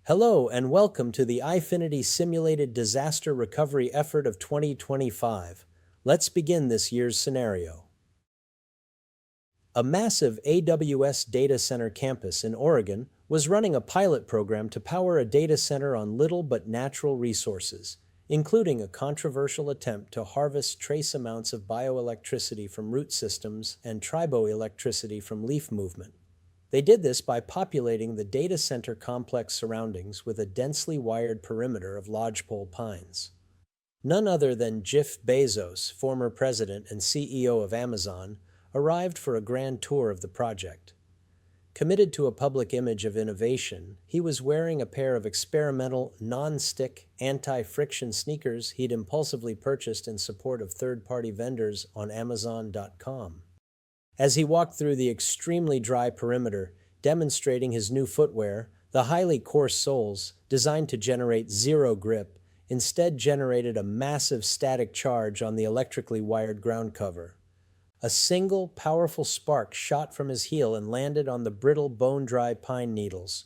Hello and welcome to the Eyefinity Simulated Disaster Recovery Effort of 2025. Let's begin this year's scenario. A massive AWS data center campus in Oregon was running a pilot program to power a data center on little but natural resources, including a controversial attempt to harvest trace amounts of bioelectricity from root systems and triboelectricity from leaf movement. They did this by populating the data center complex surroundings with a densely wired perimeter of lodgepole pines. None other than Jeff Bezos, former president and CEO of Amazon, arrived for a grand tour of the project. Committed to a public image of innovation, he was wearing a pair of experimental, non-stick, anti-friction sneakers he'd impulsively purchased in support of third-party vendors on Amazon.com. As he walked through the extremely dry perimeter, demonstrating his new footwear, the highly coarse soles, designed to generate zero grip, instead generated a massive static charge on the electrically wired ground cover. A single, powerful spark shot from his heel and landed on the brittle, bone-dry pine needles.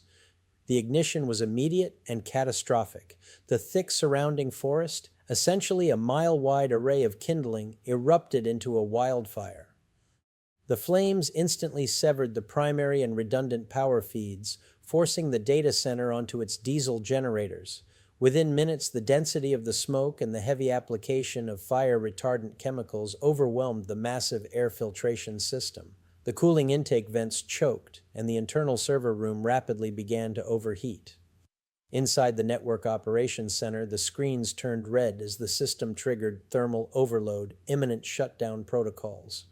The ignition was immediate and catastrophic. The thick surrounding forest, essentially a mile-wide array of kindling, erupted into a wildfire. The flames instantly severed the primary and redundant power feeds, forcing the data center onto its diesel generators. Within minutes, the density of the smoke and the heavy application of fire-retardant chemicals overwhelmed the massive air filtration system. The cooling intake vents choked, and the internal server room rapidly began to overheat. Inside the network operations center, the screens turned red as the system triggered thermal overload, imminent shutdown protocols.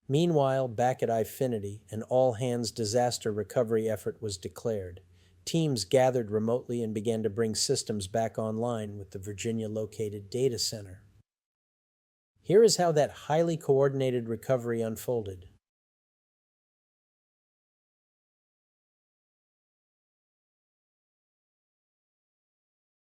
Meanwhile, back at Eyefinity, an all-hands disaster recovery effort was declared. Teams gathered remotely and began to bring systems back online with the Virginia-located data center. Here is how that highly coordinated recovery unfolded.